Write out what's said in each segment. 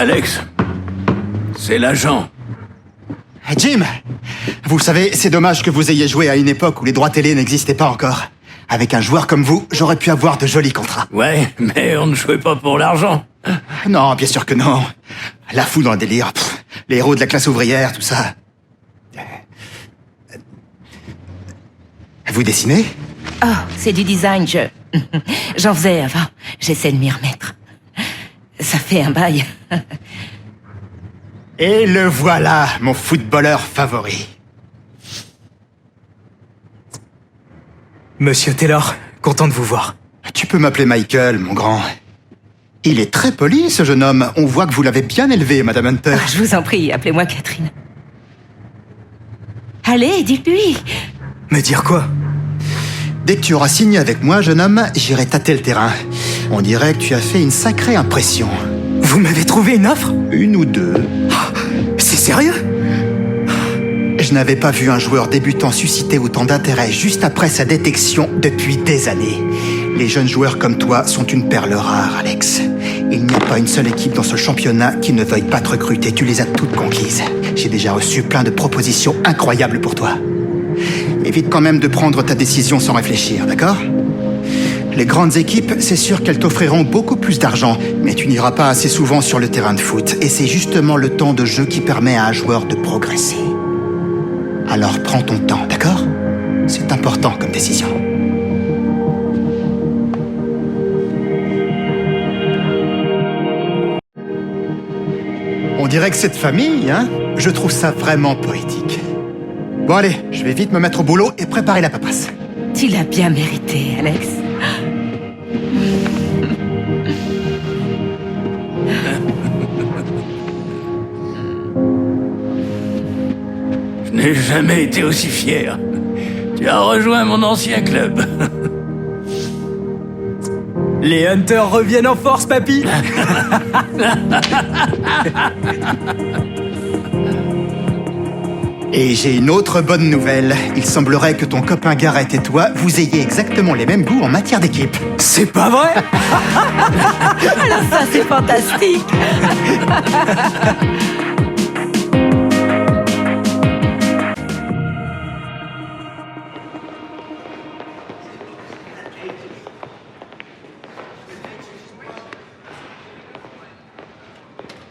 Alex, c'est l'agent. Jim, vous savez, c'est dommage que vous ayez joué à une époque où les droits télé n'existaient pas encore. Avec un joueur comme vous, j'aurais pu avoir de jolis contrats. Ouais, mais on ne jouait pas pour l'argent. Non, bien sûr que non. La foule dans le délire, les héros de la classe ouvrière, tout ça. Vous dessinez? Oh, c'est du design, j'en faisais avant. J'essaie de m'y remettre. Ça fait un bail. Et le voilà, mon footballeur favori. Monsieur Taylor, content de vous voir. Tu peux m'appeler Michael, mon grand. Il est très poli, ce jeune homme. On voit que vous l'avez bien élevé, Madame Hunter. Ah, je vous en prie, appelez-moi Catherine. Allez, dites-lui. Me dire quoi? Dès que tu auras signé avec moi, jeune homme, j'irai tâter le terrain. On dirait que tu as fait une sacrée impression. Vous m'avez trouvé une offre? Une ou deux. C'est sérieux? Je n'avais pas vu un joueur débutant susciter autant d'intérêt juste après sa détection depuis des années. Les jeunes joueurs comme toi sont une perle rare, Alex. Il n'y a pas une seule équipe dans ce championnat qui ne veuille pas te recruter. Tu les as toutes conquises. J'ai déjà reçu plein de propositions incroyables pour toi. Évite quand même de prendre ta décision sans réfléchir, d'accord? Les grandes équipes, c'est sûr qu'elles t'offriront beaucoup plus d'argent, mais tu n'iras pas assez souvent sur le terrain de foot, et c'est justement le temps de jeu qui permet à un joueur de progresser. Alors prends ton temps, d'accord? C'est important comme décision. On dirait que cette famille, hein? Je trouve ça vraiment poétique. Bon allez, je vais vite me mettre au boulot et préparer la paperasse. Tu l'as bien mérité, Alex. Je n'ai jamais été aussi fier. Tu as rejoint mon ancien club. Les Hunters reviennent en force, papy. Et j'ai une autre bonne nouvelle. Il semblerait que ton copain Garrett et toi, vous ayez exactement les mêmes goûts en matière d'équipe. C'est pas vrai? Alors ça, c'est fantastique.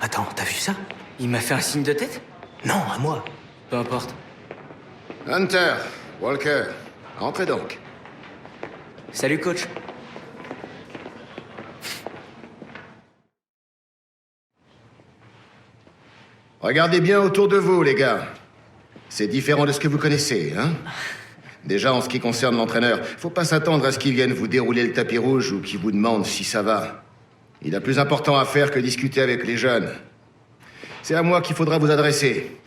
Attends, t'as vu ça? Il m'a fait un signe de tête? Non, à moi. Peu importe. Hunter, Walker, entrez donc. Salut, coach. Regardez bien autour de vous, les gars. C'est différent de ce que vous connaissez, hein? Déjà, en ce qui concerne l'entraîneur, faut pas s'attendre à ce qu'il vienne vous dérouler le tapis rouge ou qu'il vous demande si ça va. Il a plus important à faire que discuter avec les jeunes. C'est à moi qu'il faudra vous adresser.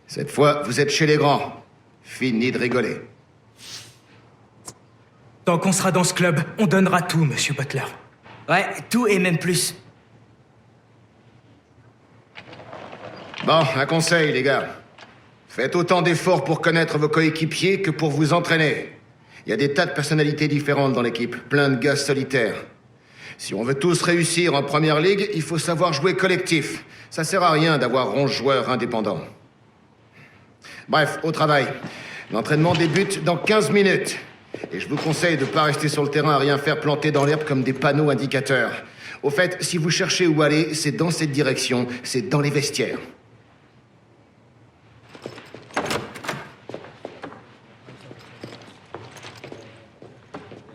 Cette fois, vous êtes chez les grands. Fini de rigoler. Tant qu'on sera dans ce club, on donnera tout, monsieur Butler. Ouais, tout et même plus. Bon, un conseil, les gars. Faites autant d'efforts pour connaître vos coéquipiers que pour vous entraîner. Il y a des tas de personnalités différentes dans l'équipe, plein de gars solitaires. Si on veut tous réussir en première ligue, il faut savoir jouer collectif. Ça sert à rien d'avoir 11 joueurs indépendants. Bref, au travail. L'entraînement débute dans 15 minutes. Et je vous conseille de ne pas rester sur le terrain à rien faire planter dans l'herbe comme des panneaux indicateurs. Au fait, si vous cherchez où aller, c'est dans cette direction, c'est dans les vestiaires.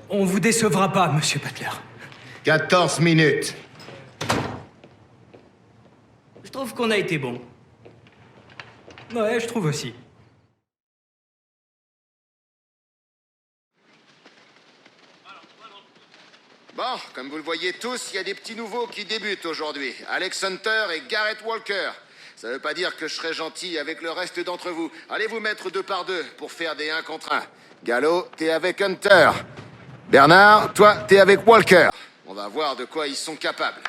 On vous décevra pas, monsieur Butler. 14 minutes. Je trouve qu'on a été bon. Ouais, je trouve aussi. Bon, comme vous le voyez tous, il y a des petits nouveaux qui débutent aujourd'hui. Alex Hunter et Garrett Walker. Ça veut pas dire que je serai gentil avec le reste d'entre vous. Allez vous mettre 2 par 2 pour faire des 1 contre 1. Gallo, t'es avec Hunter. Bernard, toi, t'es avec Walker. On va voir de quoi ils sont capables.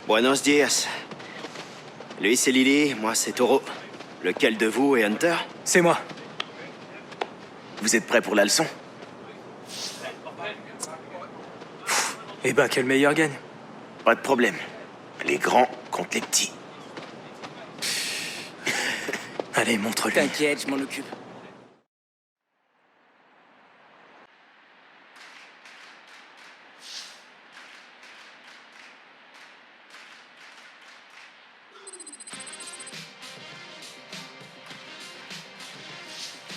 Buenos dias. Lui, c'est Lily, moi, c'est Taureau. Lequel de vous est Hunter? C'est moi. Vous êtes prêts pour la leçon? Eh ben, quel meilleur gagne. Pas de problème. Les grands contre les petits. Allez, montre-lui. T'inquiète, je m'en occupe.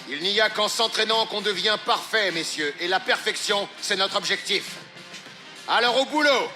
Il n'y a qu'en s'entraînant qu'on devient parfait, messieurs. Et la perfection, c'est notre objectif. Alors au boulot!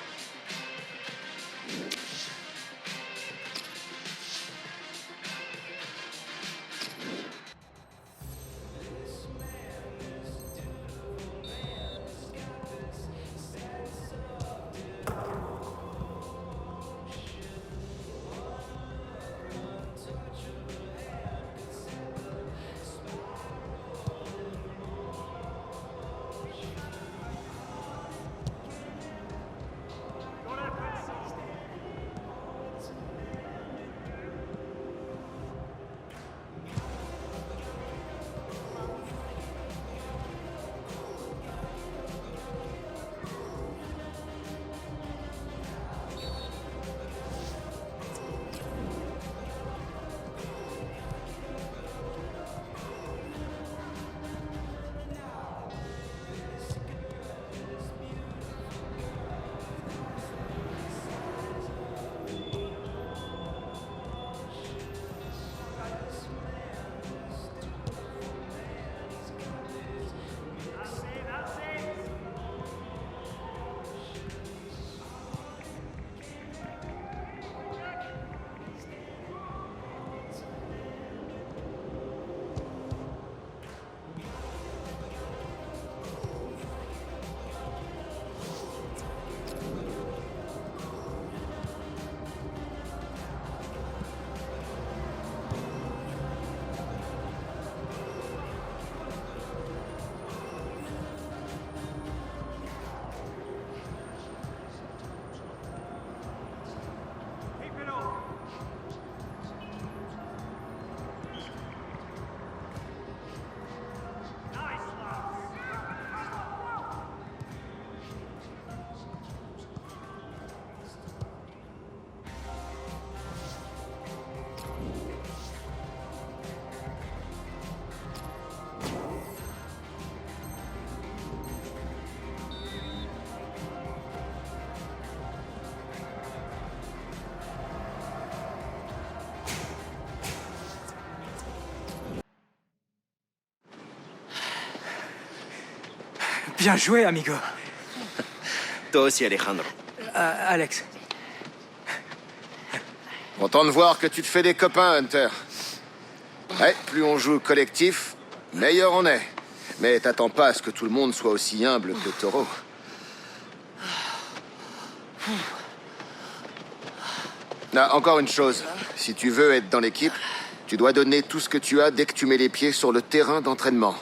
Bien joué, amigo. Toi aussi, Alejandro. Alex. Content de voir que tu te fais des copains, Hunter. Ouais, plus on joue collectif, meilleur on est. Mais t'attends pas à ce que tout le monde soit aussi humble que Toro. Ah, encore une chose. Si tu veux être dans l'équipe, tu dois donner tout ce que tu as dès que tu mets les pieds sur le terrain d'entraînement.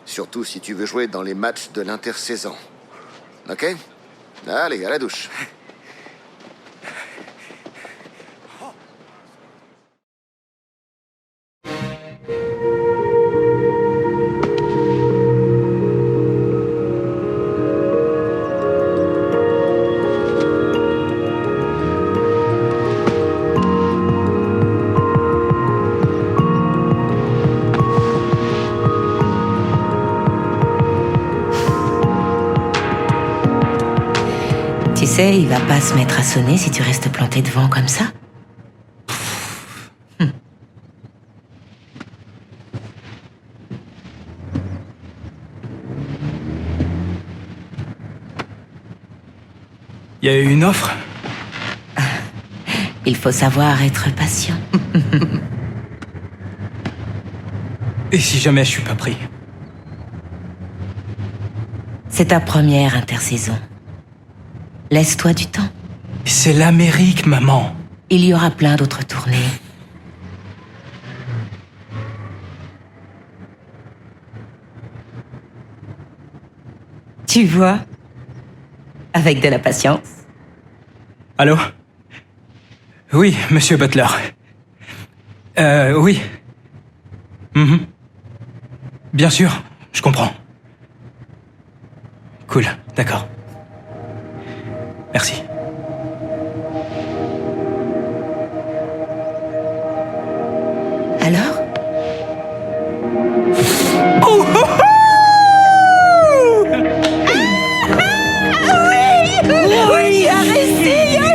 Surtout si tu veux jouer dans les matchs de l'intersaison. Ok? Allez, à la douche. Tu sais, il va pas se mettre à sonner si tu restes planté devant comme ça. Il y a eu une offre? Il faut savoir être patient. Et si jamais je suis pas pris? C'est ta première intersaison. Laisse-toi du temps. C'est l'Amérique, maman. Il y aura plein d'autres tournées. Tu vois? Avec de la patience. Allô? Oui, monsieur Butler. Oui. Bien sûr, je comprends. Cool, d'accord. Merci. Alors? Oui, tu as réussi! Oui.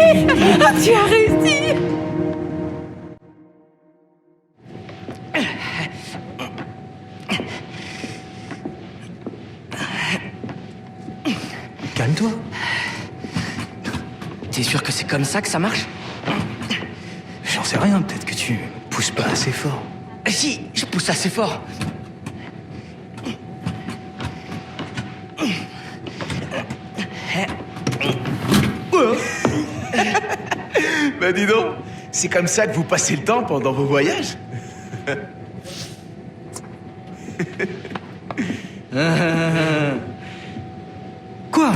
Tu as réussi! Calme-toi. T'es sûr que c'est comme ça que ça marche? J'en sais rien, peut-être que tu pousses pas assez fort. Si, je pousse assez fort. Bah dis donc, c'est comme ça que vous passez le temps pendant vos voyages? Quoi?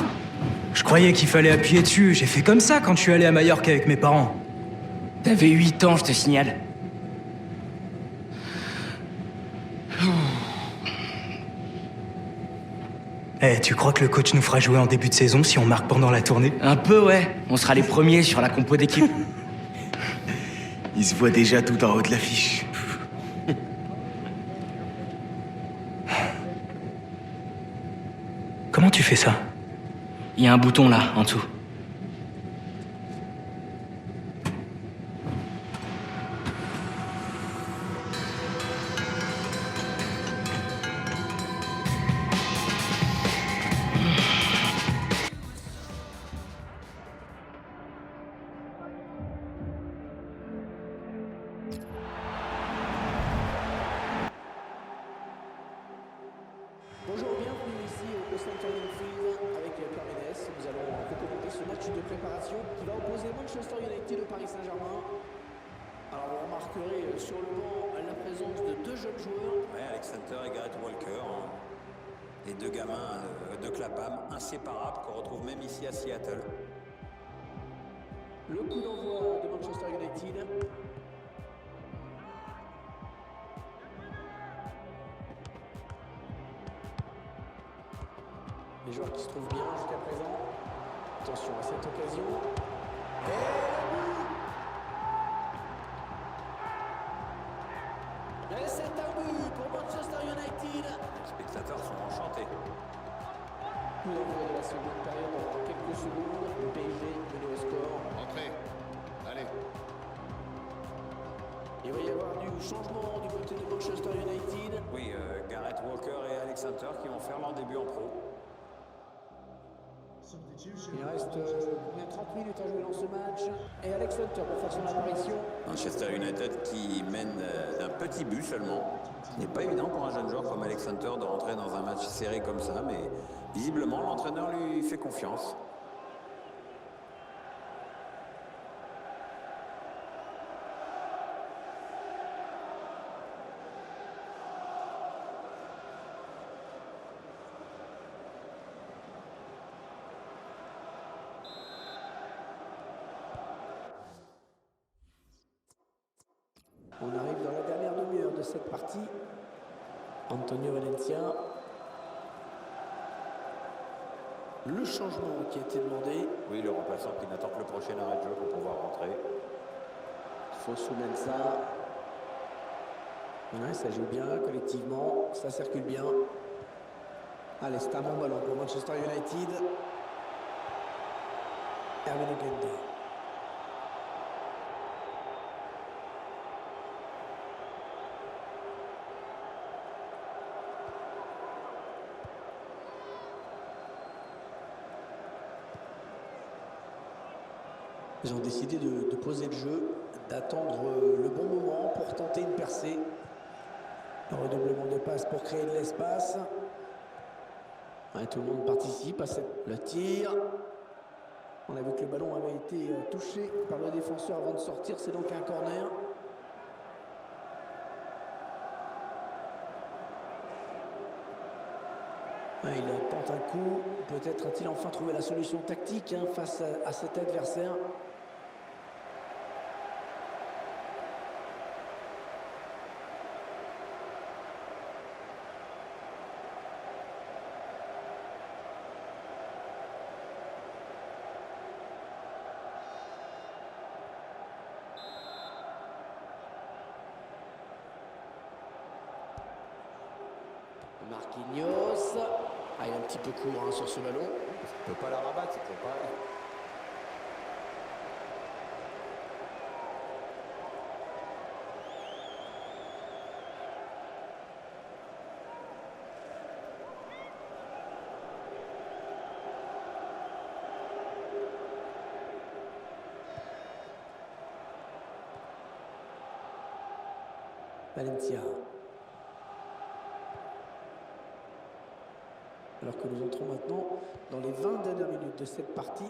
Je croyais qu'il fallait appuyer dessus. J'ai fait comme ça quand je suis allé à Majorque avec mes parents. T'avais 8 ans, je te signale. Eh, tu crois que le coach nous fera jouer en début de saison si on marque pendant la tournée? Un peu, ouais. On sera les premiers sur la compo d'équipe. Il se voit déjà tout en haut de l'affiche. Comment tu fais ça? Il y a un bouton là, en dessous. Bonjour, bienvenue ici au Center Field avec Pierre Ménès. Nous allons commenter ce match de préparation qui va opposer Manchester United au Paris Saint-Germain. Alors vous remarquerez sur le banc la présence de deux jeunes joueurs. Ouais, Alex Hunter et Gareth Walker, hein. Les deux gamins de Clapham, inséparables, qu'on retrouve même ici à Seattle. Le coup d'envoi de Manchester United. Les joueurs qui se trouvent bien jusqu'à présent. Attention à cette occasion. Et le but. Et c'est un but pour Manchester United. Les spectateurs sont enchantés. Coup d'envoi de la seconde période dans quelques secondes. Le PSG mené au score. Entrez. Allez. Il va y avoir du changement du côté de Manchester United. Oui, Gareth Walker et Alex Hunter qui vont faire leur début en pro. Il reste 30 minutes à jouer dans ce match. Et Alex Hunter pour faire son apparition. Manchester United qui mène d'un petit but seulement. Ce n'est pas évident pour un jeune joueur comme Alex Hunter de rentrer dans un match serré comme ça, mais visiblement l'entraîneur lui fait confiance. On arrive dans la dernière demi-heure de cette partie. Antonio Valencia. Le changement qui a été demandé. Oui, le remplaçant qui n'attend que le prochain arrêt de jeu pour pouvoir rentrer. Fosu Mensah. Ouais, ça joue bien collectivement. Ça circule bien. Allez, c'est un bon ballon pour Manchester United. Hervé Gende. Ils ont décidé de poser le jeu, d'attendre le bon moment pour tenter une percée. Un redoublement de passes pour créer de l'espace. Ouais, tout le monde participe à le tir. On a vu que le ballon avait été touché par le défenseur avant de sortir. C'est donc un corner. Ouais, il tente un coup. Peut-être a-t-il enfin trouvé la solution tactique face à cet adversaire. Marquinhos. Ah, il est un petit peu court hein, sur ce ballon. Tu peux pas la rabattre, c'est pas pareil. Valencia. Alors que nous entrons maintenant dans les 20 dernières minutes de cette partie.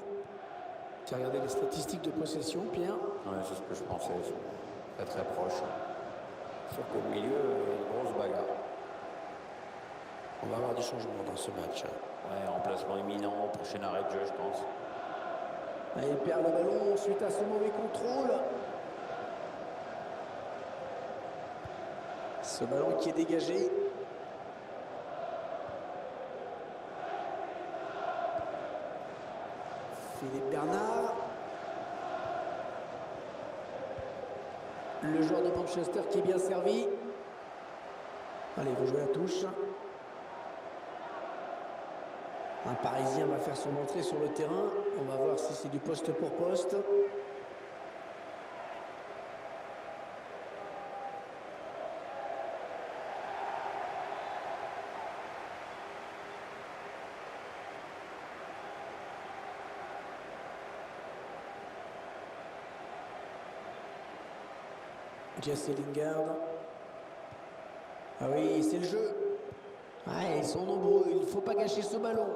Tu as regardé les statistiques de possession, Pierre? Ouais, c'est ce que je pensais. Très très proche. Sauf qu'au milieu, une grosse bagarre. On va avoir des changements dans ce match. Ouais, remplacement imminent, prochain arrêt de jeu, je pense. Ah, il perd le ballon suite à ce mauvais contrôle. Ce ballon qui est dégagé. Philippe Bernard. Le joueur de Manchester qui est bien servi. Allez, il va jouer la touche. Un Parisien va faire son entrée sur le terrain. On va voir si c'est du poste pour poste. Jesse Lingard. Ah oui, c'est le jeu. Ouais, ils sont nombreux, il ne faut pas gâcher ce ballon.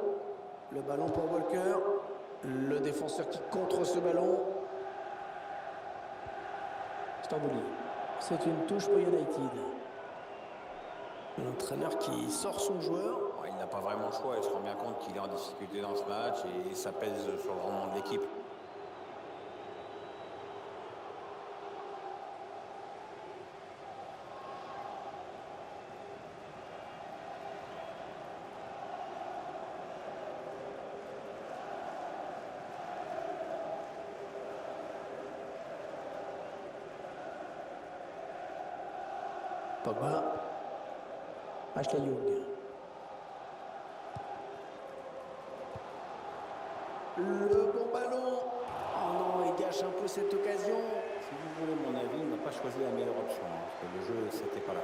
Le ballon pour Walker. Le défenseur qui contre ce ballon. Stambouli. C'est une touche pour United. L'entraîneur qui sort son joueur. Ouais, il n'a pas vraiment le choix, il se rend bien compte qu'il est en difficulté dans ce match et ça pèse sur le rendement de l'équipe. Pogba. Ashley Young. Le bon ballon. Oh non, il gâche un peu cette occasion. Si vous voulez mon avis, il n'a pas choisi la meilleure option, hein, parce que le jeu, c'était pas là.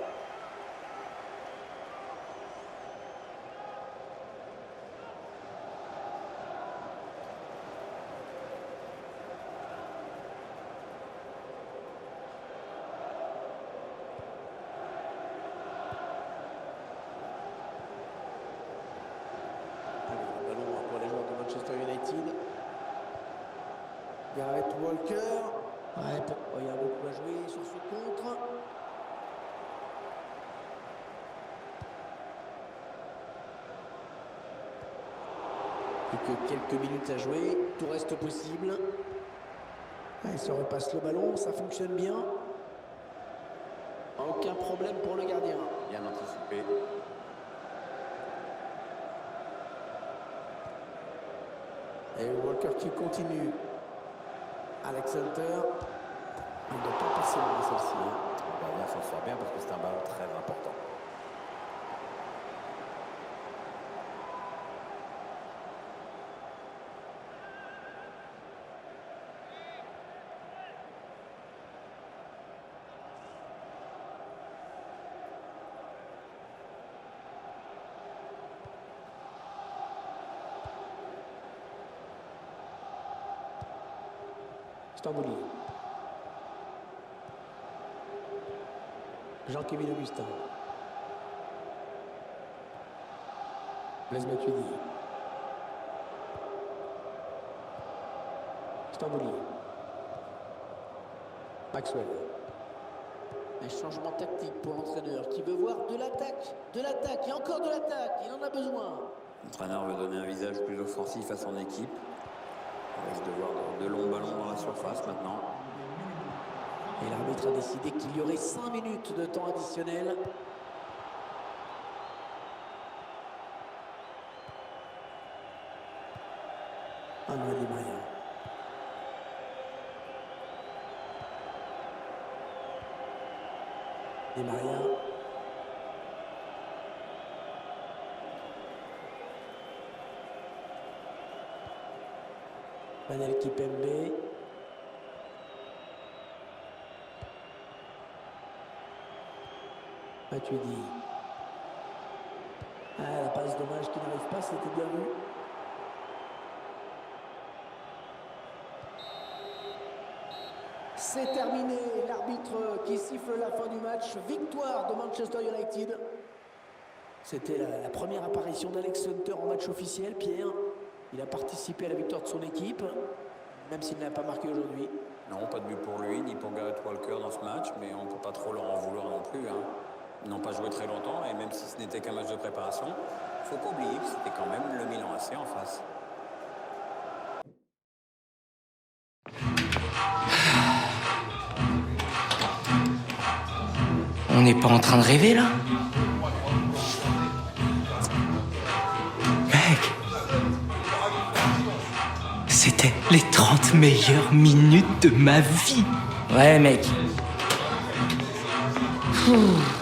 Le ballon pour les joueurs de Manchester United. Gareth Walker. Ouais, il y a beaucoup à jouer sur ce contre. Plus que quelques minutes à jouer, tout reste possible. Ouais, il se repasse le ballon, ça fonctionne bien. Aucun problème pour le gardien. Bien anticipé. Et Walker qui continue. Alex Hunter. Il ne doit pas passer loin celle-ci. Le gardien s'en sort bien parce que c'est un ballon très important. Stambouli. Jean-Kévin Augustin. Blaise Matuidi. Stambouli. Maxwell. Un changement tactique pour l'entraîneur qui veut voir de l'attaque, et encore de l'attaque, il en a besoin. L'entraîneur veut donner un visage plus offensif à son équipe. On risque de voir de longs ballons dans la surface maintenant. Et l'arbitre a décidé qu'il y aurait 5 minutes de temps additionnel. Manuel Di Maria. Di Maria. Manel Kipembe. Matuidi. Ah, la passe dommage qui n'arrive pas, c'était bien vu. C'est terminé, l'arbitre qui siffle la fin du match. Victoire de Manchester United. C'était la première apparition d'Alex Hunter en match officiel, Pierre. Il a participé à la victoire de son équipe, même s'il n'a pas marqué aujourd'hui. Non, pas de but pour lui, ni pour Gareth Walker dans ce match, mais on ne peut pas trop leur en vouloir non plus. Ils n'ont pas joué très longtemps, et même si ce n'était qu'un match de préparation, il ne faut pas oublier que c'était quand même le Milan AC en face. On n'est pas en train de rêver, là? Mec! C'était les 30 meilleures minutes de ma vie! Ouais, mec. Ouh.